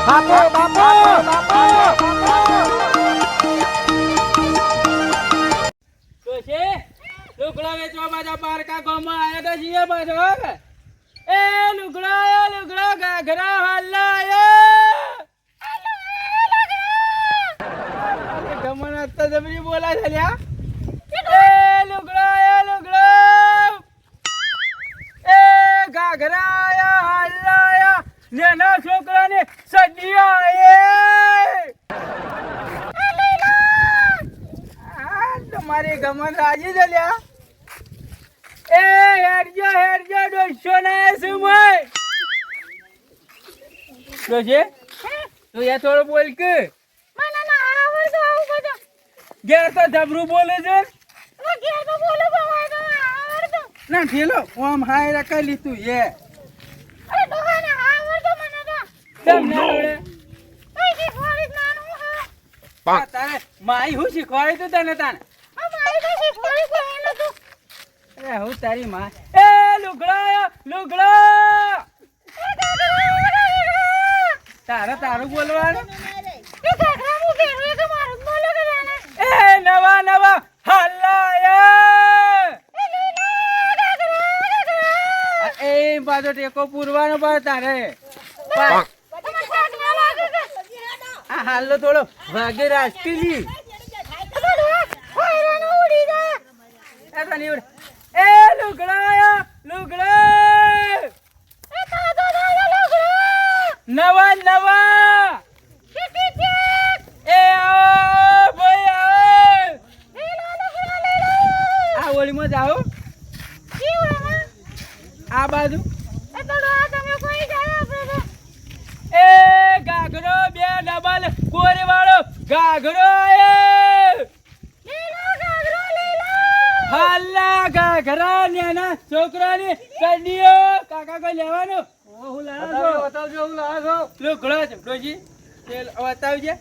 બાપુ બાપુ લુગડા વેચવા બાજા પારકા ગામમાં આવ્યા તો છીએ પાછો એ લુગડા ઘાઘરા હાલ્લા આયા ગમન અત્તા જબરી બોલા છે લ્યા એ લુગડા એ ઘાઘરા આયા હાલ્લા આયા નેના છોકરાને સડિયા તમારી ગમન રાજી છે લ્યા એ હેરજો ડોશો ને સુમય ડોશે તું યા થોડો બોલ કે મને ના આવડતો આવું બધું ઘેર તો જબરું બોલે છે ઘેર તો બોલો બાવા તો આવડતો ના ઠેલો ઓમ હાય રકા લીધું એ અરે દોહાને આવડતો મને તો કેમ ના આવડે એ શીખવાડી નાનું હા તારે માઈ હું શીખવાડી તું તને તાને હું તારી માં એ લુગડા તારું બોલવાનું એ નવા હલ્લા એ પાછો ટેકો પૂરવાનો પણ તારે હાલો થોડો ભાગે રાજકીય એ લુગડા નવા એ ભાઈ આ ઓળીમાં જાઓ આ બાજુ એ ઘાઘરો બે ડબલ કોરી વાળો ઘાઘરો હાલ્લા ઘાઘરા નેના છોકરાની કડીઓ કાકા કોઈ લેવાનો હું લાવ્યો બતાવજો હું લાવ્યો લુગડો છે ડોજી તેલ બતાવજે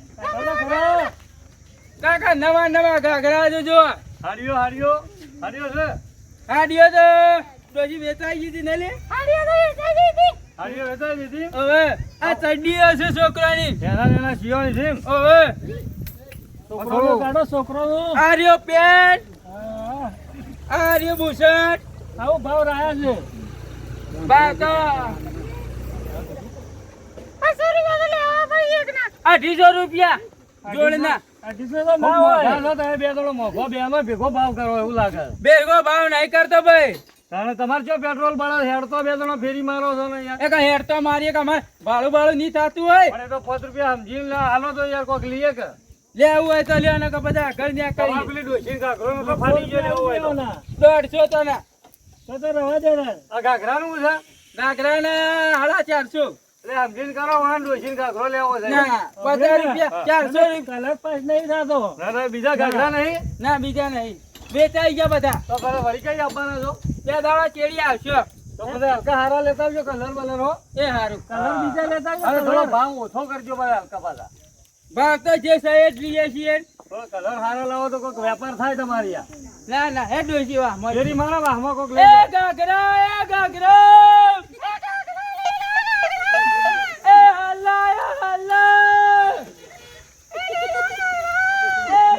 કાકા નવા ઘાઘરા જોજો હાડિયો છે હાડિયો તો ડોજી વેચાઈ ગઈ હતી ને લે હાડિયો વેચાઈ દીધી હવે આ કડીઓ છે છોકરાની નેના શિયોની છે હવે છોકરો કાઢો છોકરો આર્યો પેન્ટ આર્યો બુશર્ટ આવો ભાવ રાયા છે બાકા 800 રૂપિયા જોડના 800 તો ના હોય ના તમે બે થોડો મોઘો બે માં ભેગો ભાવ કરો એવું લાગે ભેગો ભાવ નહીં કરતો ભાઈ તાણે તમાર જો પેટ્રોલ બળે હેડતો બે જણો ફેરી મારો છો ને યાર એક હેડતો મારી એક અમાર ભાડું નહીં થાતું હોય પણ તો 5 રૂપિયા સમજીને હાલો તો યાર કોક લીએ કે લેવું હોય તો લ્યો ને કે બધા ઘર ન્યા કરી પેલી ડોશી ઘાઘરો તો ફાડી ગયો લેવું હોય તો 150 તો ના તો રવા દે ને આ ઘાઘરાનું છે ઘાઘરાના 450 એટલે સમજીને કરો વાન ડોશી ઘાઘરો લેવો છે ના 50 રૂપિયા 400 કલર પાસ નહીં થાતો ના બીજા ઘાઘરા નહીં ના બીજા નહીં વેચાઈ ગયા બધા તો કરે વળી કઈ આપવાના છો બે દાડા કેડી આવશો તો બધા હલકા હારા લેતા આવજો કલર બલર હો એ હારું કલર બીજા લેતા આવજો થોડો ભાવ ઓછો કરજો ભાઈ હલકા પાછા ભાવ તો જે સહેજ લઈએ છીએ થોડો કલર હારા લાવો તો કોઈક વેપાર થાય તમારી આ ના હે ડોશી વાહ મજૂરી મારા વાહમાં કોઈક લઈ એ ઘાઘરા એ હલ્લા એ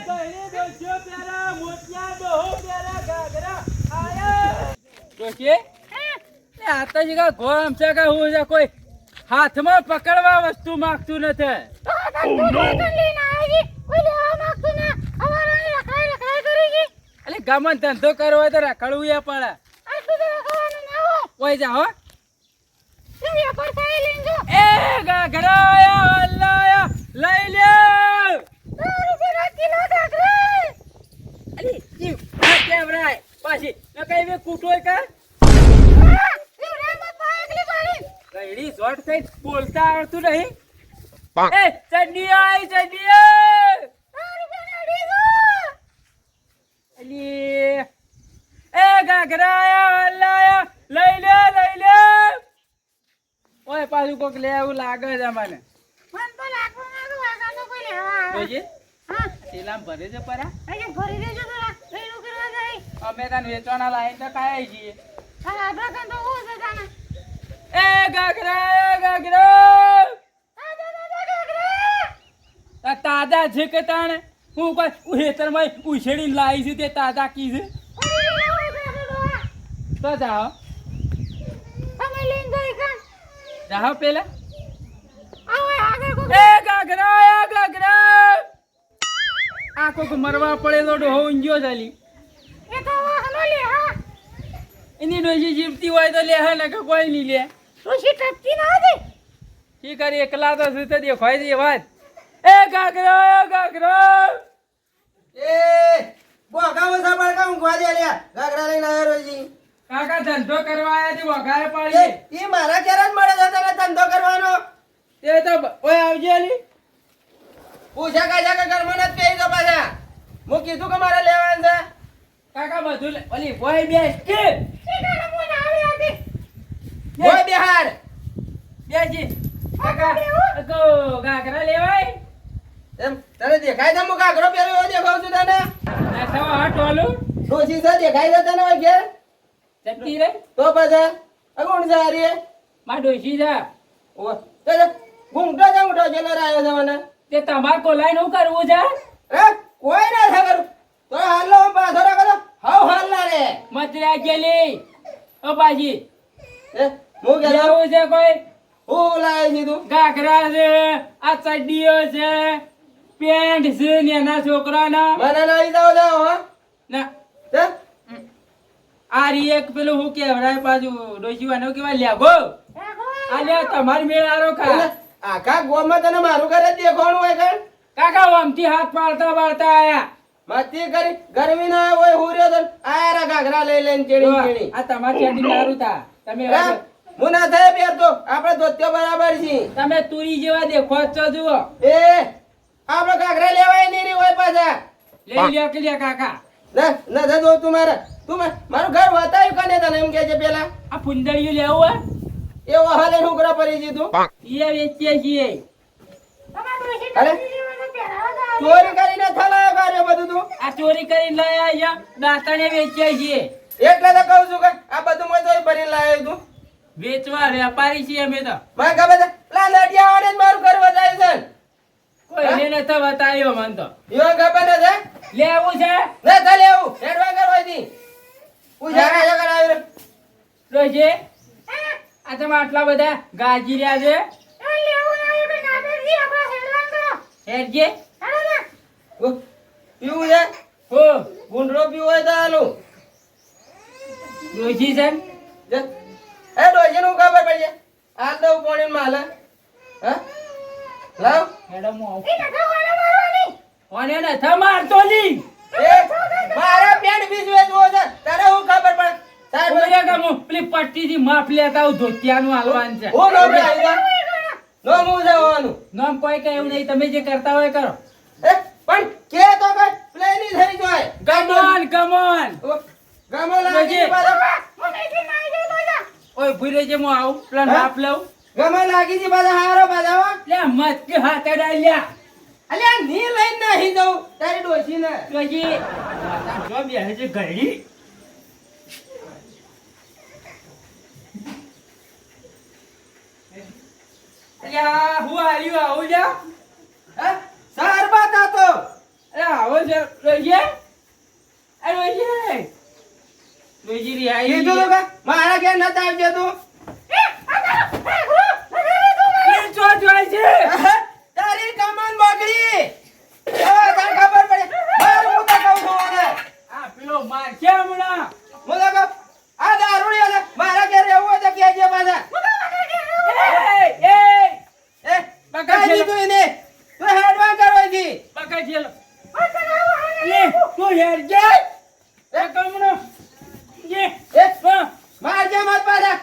ગઈ ડોશીઓ પ્યારા મોતિયા બહુ પ્યારા ઘાઘરા આયા ડોશી આ તો જીગા ગોમ છે કે હું છે કોઈ હાથમાં પકડવા વસ્તુ માંગતું નથી અલે ગમન ધંધો કરવો હોય તો રખડવું એ પડે કોઈ જા હો એ ઘાઘરા આયા લઈ લ્યો અલી જીવ કેમ રાય પાછી ન કઈ વે કૂટોય કા ગઈડી શોર્ટ થઈ બોલતા આવડતું નહીં એ ચડ્ડી અલી એ ઘાઘરા આયા લઈ લે ઓય પાછું કોક લે એવું લાગે છે મને તો લાગવા માંગુ આગળનો કોઈ લેવા આવે હા તેલામ ભરે છે પરા અરે ભરી દેજો તો એનું કરવા જાય અમે કાન વેચવાના લાઈન તો કાય છીએ હા આપડા કાન તો હું છે તાને એ ઘાઘરા તાજા છે કે તાણે હું કોઈ હેતરમાં ઉછેડીને લાવી છું તે તાજા કી છે તો જાઓ જાઓ પેલા આ કોક મરવા પડેલો ડોહો ઊંઘ્યો ચાલી એની ડોશી જીવતી હોય તો લે ને કે કોઈ નહીં લે ઠીક કરી એકલા તો શું તો દેખાય છે વાત એ ગાગરો કાકા ધંધો કરવા આયા છે વઘારે પાડી મારા ક્યારે મળે છે તને ધંધો કરવાનો તે તો ઓય આવજે અલી પૂછા કાજા કે ઘરમાં નથી પહેરી તો પાછા હું કીધું કે મારે લેવાનું છે કાકા બધું ઓલી ઓય બેસ કે ઓય બિહાર બેસી કાકા તો ગાગરા લેવાય એમ તને દેખાય છે હું કાગરો પહેર્યો એવો દેખાવ છું તને આ તો આ ટોલું ડોશી છે દેખાય છે તને ઓય ઘેર જતી રે તો પાછા અગુણ છે હારી માં ડોશી જા ઓ તે ઘૂંઘટો જેલો રાયો છે મને તે તમાર કોલાઈ નું કરવું છે હે કોઈ ના થાય કરું તો હાલો પાછો રાખો હાવ હાલ ના રે મતરા ગેલી ઓ બાજી એ હું કે લેવું છે કોઈ હું લાય દીધું ગાઘરા છે આ ચડ્ડીઓ છે પેન્ટ છે નાના છોકરાના મને નહીં જાવ જાવ હો ના તે આ રી એક પેલું હું કેવરાય બાજુ ડોશીવાનો કેવાય લેગો આ લે તમારી મેળ આરો ખા આખા ગોમાં તને મારું ઘરે દેખાણું હોય કણ કાકા આમથી હાથ પાડતા આયા મસ્તી કરી ગરમી ના હોય હુર્યો તો આયરા ઘાઘરા લઈ લઈને ચેડી ચેડી આ તમારી ચેડી મારું તા તમે હું ના થાય પહેરતો આપણે ધોત્યો બરાબર છે તમે તુરી જેવા દેખો છો જુઓ એ આપણે ઘાઘરા લેવાય નહીં રી હોય પાછા લઈ લ્યો કે લે કાકા ના ના દો તું મારું ઘર બતાવ્યું કને તને એમ કે છે પેલા આ ફુંદડીયું લેવું હે એવો હાલે ઢોકરા પડી દીધું એ વેચીએ છીએ અરે ચોરી કરીને થલાયો કર્યો બધું તું આ ચોરી કરીને લાયા અહીંયા દાંતણે વેચીએ છીએ એટલે તો કહું છું કે આ બધું મેં તો ભરીને લાવ્યો તું વેચવા વેપારી છીએ અમે તો મને ખબર છે લા લડિયાવાને જ મારું ઘર બતાવ્યું છે કોઈ એને નતો બતાવ્યો મન તો યો ખબર નથી લેવું છે ના ચાલે એવું હેડવા કરવાથી પૂછા કાજા કરાવ્યું રે રોજે આ તમે આટલા બધા ગાજી રહ્યા છે હેડજે પીવું છે હો ગુંડરો પીવો હોય તો હાલું રોજી છે એ ડોશી નું ખબર પડી હાલ દઉં પાણી માલે હા લાવ મેડમ ઓને ન થ મારતો ની એ મારા પેન્ટ બીજ વેચવો છે તારે હું ખબર પડે સાહેબ ઓરે કે હું પેલી પટ્ટીથી માપ લેતા હું ધોતિયાનું હાલવાનું છે હું નો આવી નો મું જવાનું નામ કોઈ કઈ એવું નહીં તમે જે કરતા હોય કરો એ પણ કે તો કે પ્લેની થઈ જાય કમોન ગમો લાગી પાછા ઓય ભૂરે જે હું આવું પેલા નાપ લઉં ગમો લાગી જી પાછા હારો પાછા લે મત કે હાથ ડાલ્યા અલ્યા ની લઈને નહીં જાઉં તારી ડોશી ને રોજી જો બે છે ઘડી અલ્યા હું આવ્યું આવું જા હે સાર બાત આતો અરે આવો છે રોજી અરે રોજી રોજી રી આવી કીધું તો કે મારા ઘેર નતા આવજે તું ચો જોઈ છે તારી કમાન બગડી હવે તને ખબર પડે માર હું તો કહું છું ને આ પેલો માર કેમ ના હું તો કહું આ દારૂડિયા ને મારા ઘેર રહેવું હોય તો કહેજે પાછા એ કાઈ દીધું એને તું હેડવા કરવાથી પકડ જેલો લે તું હેર જે એ કમનો જે મારજે મત પાછા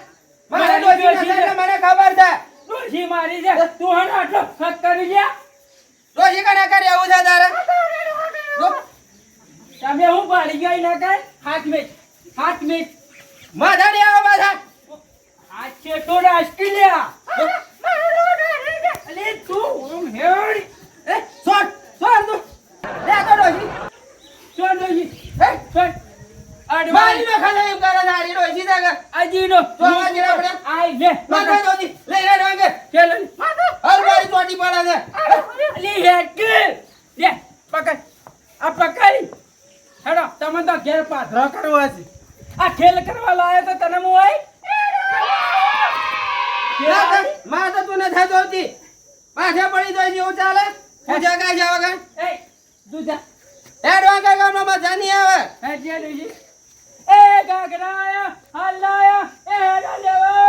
મારા મારી ડોશી ડોશી ને મને ખબર છે ડોશી મારી છે તું હણ આટલો ખત કરી લે ડોશી કને કરી આવું છે તારે તમે હું પાડી ગઈ ના કર હાથ મેચ માથા નહીં આવો પાછા હાથ છે તો રાષ્ટ્રી લ્યા અલે તું ઓમ હેડ સોટ તું લે તો ડોશી ચોર ડોશી હે ચોર મારી નો ખાલે એમ કરે તારી ડોશી તાકે અજીનો તો આજી આપણે આઈ લે માથા ડોશી લઈ લે વાંગે ચલો હર મારી ચોટી પડે છે અલે હેડ કે નખરો કરવો છે આ ખેલ કરવા લાયો તો તને હું આઈ માં તો તું નથી જોતી પાછા પડી જાય જેવું ચાલે હું જગા જાવ વગર એ તું જા હેડ વાંકા ગામમાં મજા નહીં આવે હે જે દેજી એ ગાગરાયા હલાયા એ હેડા લેવા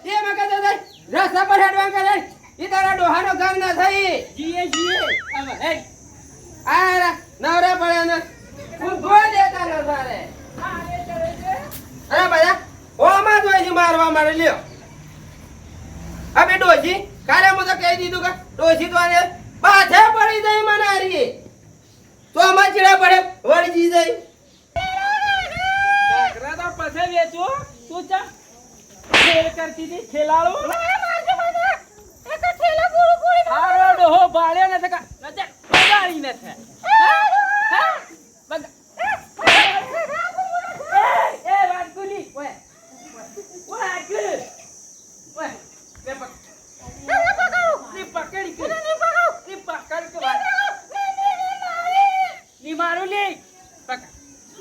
એ મકા તો જાય રસ્તા પર હેડ વાંકા જાય ઈ તારા ડોહાનો ગામ ના થઈ જીએ જીએ હવે હે આ નવરા પડ્યા ને ઉભો દેતા ન સારે આ રે ચડે છે અરે ભયા ઓ માં જોઈ મારવા મારે લ્યો અબે ડોશી કાલે હું તો કહી દીધું કે ડોશી તો આને પાછે પડી જાય મને હારી તો આમાં ચીડા પડે વળજી જાય ગાગરા તો પછી વેચો તું ચા ખેલ કરતી હતી ખેલાળો હારો ડોહો બાળ્યો ને તકા નજર બગાડી ન છે હા બગા એ વાટકુલી ઓય વાટકુલી ઓય લે પક ની પકડી કે ની પકડ કે ની મારું લે પક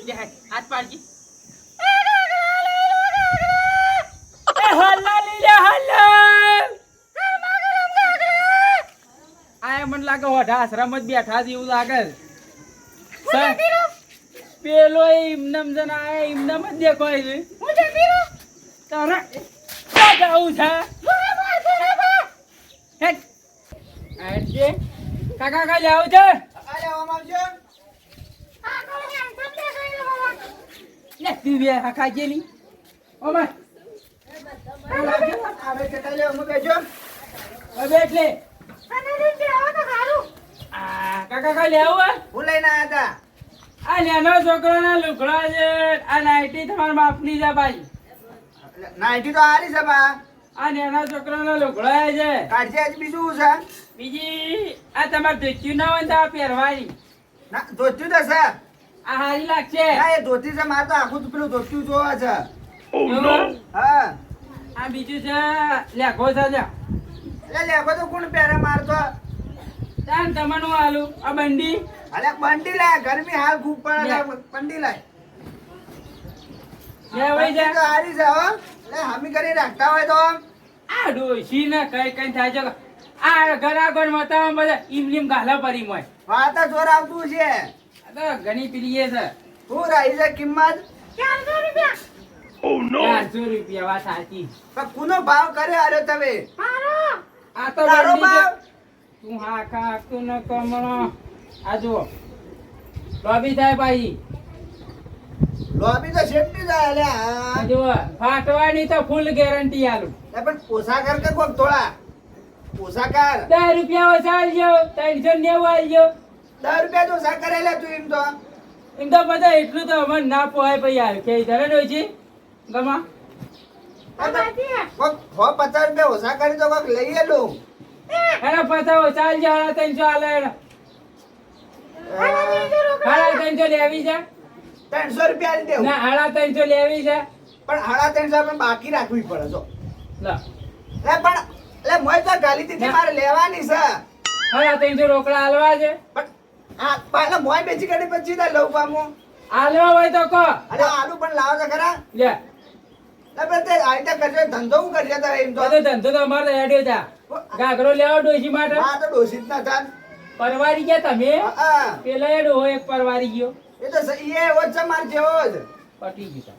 લે હાથ પાડજી એ હલ્લા લે હલ્લા આય મન લાગે હોઠા આશ્રમ જ બેઠા છે એવું લાગે પેલો ઇમનમ જન આયા ઇમનમ જ દેખાય છે તારા ક્યાં જાવું છે હેટ આજે કાકા કા જાવું છે અરે ઓમ આવજો લે તું બે કાકા જેલી ઓમા આવે કે તલે હું બેજો હવે એટલે આ કાકા કા લેવું હું લઈને આયા હતા આ નાનો છોકરાના લુગડા છે આ નાઈટી તમારા બાપની છે ભાઈ નાઈટી તો હારી છે બા આ નાના છોકરાના લુગડા છે કાઢજે આજ બીજું છે બીજી આ તમારે ધોત્યું ના હોય તો આ પહેરવાની ના ધોત્યું તો છે આ હારી લાગશે ના એ ધોતી છે મારે તો આખું પેલું ધોત્યું જોવા છે એવું? હા આ બીજું છે લેખો છે લ્યા. એટલે લેખો તો કોણ પહેરે મારતો તાન તમારું આલુ આ બંડી અલે બંડી લાય ગરમી હાલ ખૂબ પડે બંડી લાય લેવાઈ બંડી તો જા હારી છે હો એટલે હમી કરી રાખતા હોય તો આ ડોશી ને કઈ કઈ થાય છે આ ગરાગર મતામાં બધા ઈમલીમ ગાલા પરી મોય વાત જોર આવતું છે આ તો ઘણી પીલી છે શું રહી છે કિંમત 400 રૂપિયા વાત સાચી પણ કોનો ભાવ કરે આર્યો તમે આ તો તારો બંડી છે. ભાવ તું હા કા તું ન કમણો આ જુઓ લોબી થાય ભાઈ લોબી તો શેપની જાય અલે આ હા જુઓ ફાટવાની તો ફૂલ ગેરંટી આલું પણ પોસાકાર કે કોક થોડા પોસાકાર 10 રૂપિયા ઓછા આલજો 390 આલજો 10 રૂપિયા તો ઓછા કરેલા તું એમ તો એમ તો બધા એટલું તો અમને ના પોહાય ભાઈ યાર કે ધરે હોય છે ગમા કોક 50 રૂપિયા ઓછા કરી તો કોક લઈએ લઉં એના પતા ઓછા આલજો 350 આલે એના 350 લેવી છે 300 રૂપિયા આલી દેવું ના 350 લેવી છે પણ 350 પણ બાકી રાખવી પડે જો લો લે પણ લે મોય તો ગાલી દીધી મારે લેવાની છે 350 રોકડા આલવા છે પણ આ પહેલા મોય બેચી કાઢી પછી તા લઉં પામું આલવા હોય તો કહો અરે આલુ પણ લાવો તો ખરા લે લે પણ તે આઈતા કરજો ધંધો હું કરજે તો એમ તો બધો ધંધો તો અમારે હેડ્યો તા ગાગરો લેવો ડોશી માટે આ તો ડોસી જ ના થાન પરવારી ગયા તમે હા પેલા એડો એક પરવારી ગયો એ તો એ એવો જ છે માર જેવો જ પટી ગયું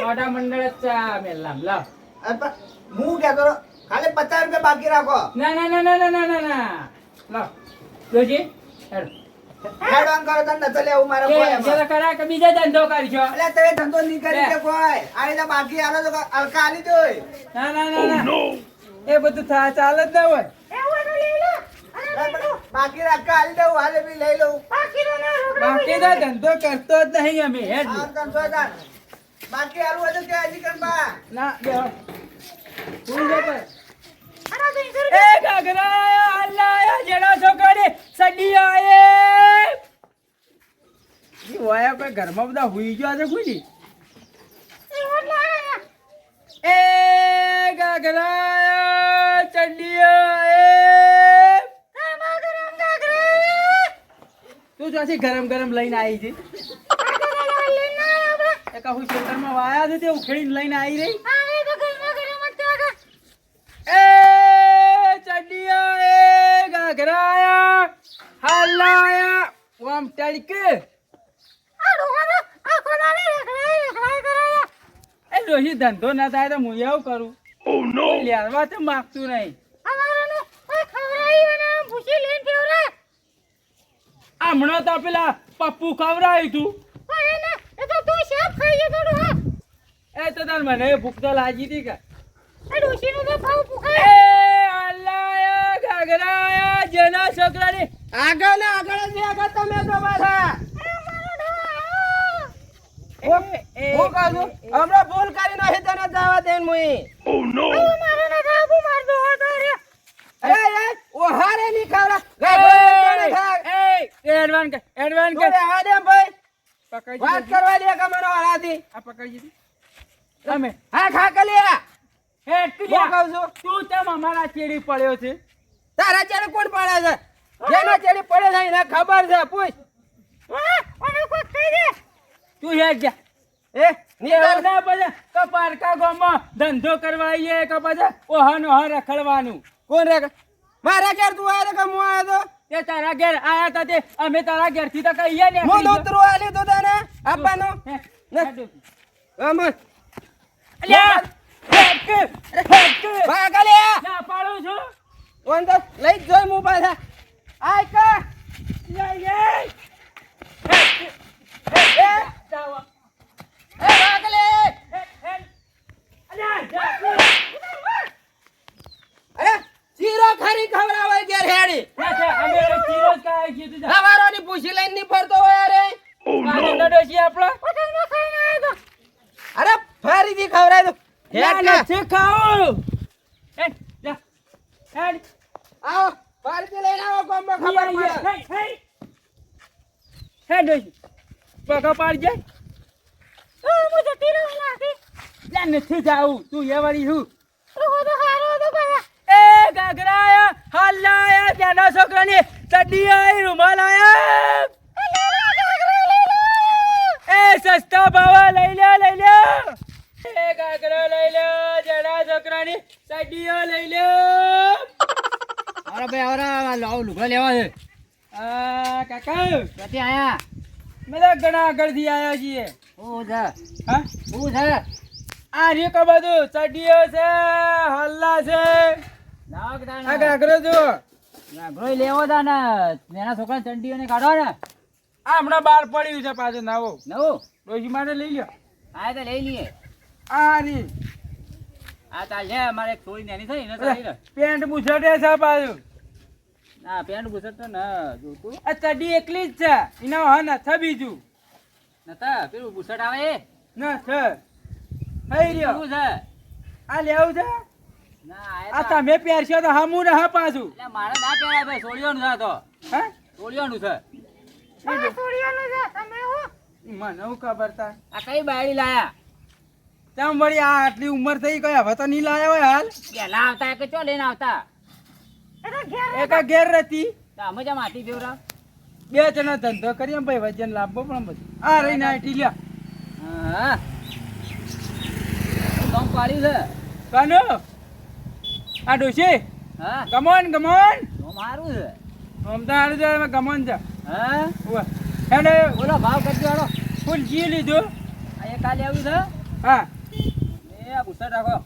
મોટા મંડળ જ છે આ મેલામ લાવ અરે પણ હું કહેતો હતો, ખાલી 50 રૂપિયા બાકી રાખો ના ના ના ના ના ના ના ના લાવ ડોશી હેડ હેડવાન કરો તને નતો લેવું મારે કોઈ એમાં. જરા કરા કે બીજા ધંધો કરશો એટલે તમે ધંધો નહીં કરી કે કોઈ આઈને બાકી આલો તો હલકા આલી દોય ના ના ના ના એ બધું થાય ચાલે જ ના હોય બાકી રાખા આલી દઉં હાલે બી લઈ લઉં બાકી તો ધંધો કરતો જ નહીં અમે હેડ આમ તને સોયદાન. બાકી આલું હોય તો કે હજી કંપા ના બેહો ભૂલ જો પર એ ગગરા અલ્લાહ જેડા છોકરી સડી આયે ઈ વાયા કોઈ ઘરમાં બધા હુઈ ગયો છે કોઈ એ ગગરા ચડિયા એ તું જોથી ગરમ ગરમ લઈને આવી છે એક હું ખેતરમાં વાયા છે તે ઉખેડીને લઈને આવી રહી. એ ચડિયા એ ઘાઘરાયા હાલાયા ઓમ તડકે એ ડોશી ધંધો ના થાય તો હું એવું કરું. લેવા તો માગતું નહીં. હમણાં તો પેલા પપ્પુ ખવડાવ્યું તું એ તો તાર મને ભૂખ તો લાગી હતી કે એ અલ્લાયા ઘાઘરાયા જેના છોકરાની આગળ ને આગળ જ આગળ તમે તો પાછા હું કહું છું હમણાં ભૂલ કરી નાખી તને જવા દે મુઈ અરે ઓહારે ની ખાવરા એડવાન્સ ઓરે આ દે ભાઈ પકડી વાત કરવા દે કે મને વાળાથી આ પકડી દીધી તમે હા ખા કલિયા હે હું કહું છું તું તેમ અમારા ચેડી પડ્યો છે. તારા ચેડે કોણ પડે છે જેના ચેડે પડે છે એને ખબર છે પૂછ તું હેડ જા એ નીકળ ના પછી કપારકા ગામમાં ધંધો કરવા આવીએ કે પછી ઓહન ઓહન રખડવાનું. કોણ રે મારા ઘેર તું આયો કે હું આયો તો તે તારા ઘેર આયા તા તે અમે તારા ઘેર થી તો કહીએ ને હું નોતરું આલ્યું તું તને આપવાનું અમર અલ્યા ભાગ અલ્યા ના પાડું છું. ઓન તો લઈ જ જોઈ હું પાછા આય કા એ ભાગ લે અરે ચીરો ખરી ખવડાવે ઘેર હેડી હવારોની પૂછી લઈને ની ફરતો હોય અરે અરે ફરીથી ખવડાય તો હેડ આવો ફરીથી લઈને આવો કોમમાં ખબર પડે પગા પાડી જાય નથી જાવું તું એ વાળી હું એ ઘાઘરાયા હાલાયા ત્યાંના છોકરાની ચડિયા રૂમાલ આયા એ સસ્તા ભાવે લઈ લે એ ઘાઘરા લઈ લે જડા છોકરાની ચડિયા લઈ લે. અરે ભાઈ આવરા લાવ લુગડા લેવા છે. કાકા ક્યાંથી આયા? મેં ઘણા આગળથી આવ્યા છીએ. હું છે હા હું છે આ રે કા બધું ચડિયો છે હલ્લા છે લાવ કે આ ઘાઘરો જો ગ્રોઈ લેવો તા ને એના છોકરા ચંડીઓને કાઢો ને આ હમણાં બહાર પડ્યું છે પાછું નવો નવું ડોશી માટે લઈ લ્યો. આ તો લઈ લઈએ. આ રી આ ચાલ છે અમારે એક થોડી નાની થઈ ને તો લઈ લે. પેન્ટ બુશર્ટ છે પાછું. ના પેન્ટ બુશર્ટ તો ના જોતું આ ચડી એકલી જ છે એના હા નથી બીજું નતા પેલું બુશર્ટ આવે એ ના છે થઈ રહ્યો શું છે આ લેવું છે ના આ તમે પહેરશો તો હમું ને હા પાછું એટલે મારે ના પહેરાય ભાઈ સોળિયોનું છે તો હા સોળિયોનું છે. મને હું ખબર તા આ કઈ બાયડી લાયા તેમ વળી આ આટલી ઉંમર થઈ ગઈ હવે તો નહીં લાયા હોય હાલ પેલા આવતા કે ચો લઈને આવતા એક આ ઘેર રહેતી તો અમે જ માટી ફેવરા બે જણા ધંધો કરીએ ભાઈ વજન લાવવો પણ બધું આ રહીને આટી લ્યા હા કામ પાડ્યું છે કાનો આ ડોશી હા ગમોન તો મારું છે આમ તો હારું છે ગમોન છે હા ઉભા. હેડે બોલો ભાવ કરજો હાલો ફૂલ જી લીધું આ એક કાલે આવ્યું છે હા એ આ બુસ્ટર રાખો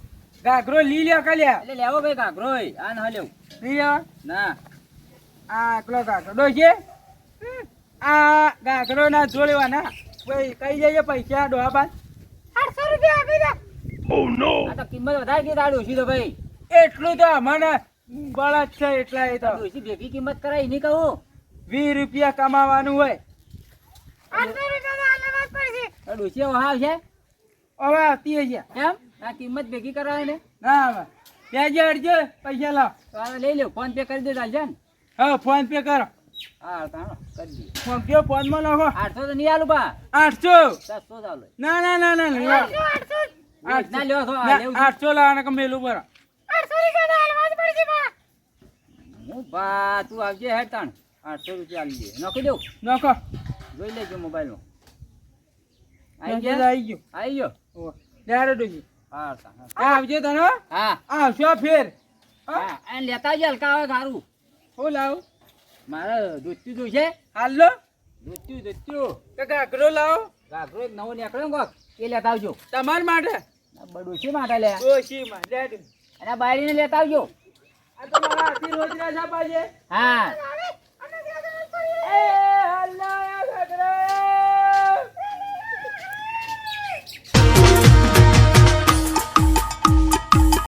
ઘાઘરો લી લ્યા કાલ્યા એટલે લેવો ભાઈ કાકરો આ ના લેવું નહીં લેવા ના આ એકલો ઘાઘરો ડોશી આ ઘાઘરો ના જોડવાના ભાઈ કઈ જઈએ પૈસા ડોહા બાદ આ તો કિંમત વધારે ગઈ તારું ઓછી તો ભાઈ એટલું તો મને બળદ છે એટલા એ તો ઓછી ભેગી કિંમત કરાય નહીં કહું 20 રૂપિયા કમાવાનું હોય ડોસી વહાવ છે હવે આવતી હશે કેમ આ કિંમત ભેગી કરાય ને ના હવે ત્યાં અડજો પૈસા લાવ તો આ લઈ લો ફોન પે કરી દે ચાલશે ને હા ફોન પે કરો હા તાણો કરી દઈએ ફોન કયો ફોન માં નાખો 800 તો નહીં આલું બા 800 700 ચાલો ના ના ના ના ના ના લેવો તો આ લેવું 800 લાવવાના કે મેલું બરો હું બા તું આવજે હેડ તાણ 800 રૂપિયા આલી દે નોખી દઉં નાખો જોઈ લેજો મોબાઈલમાં આઈ મેસેજ ગયા આવી ગયો આઈ ગયો ત્યારે ડોશી હા આવજે તને હા આવશો ફેર હા અને લેતા આવજે હલકા આવે સારું હું લાવ મારે દૂધથી જોઈશે હાલો દૂધ્યું કે કાકરો લાવો ઘાઘરો એક નવો નીકળ્યો ને કોક એ લેતા આવજો તમાર માટે ડોશી માટે લે ડોશી માં લેડ અને બાયડીને લેતા આવજો આ તો મારા હાથી રોજ ના છાપા છે હા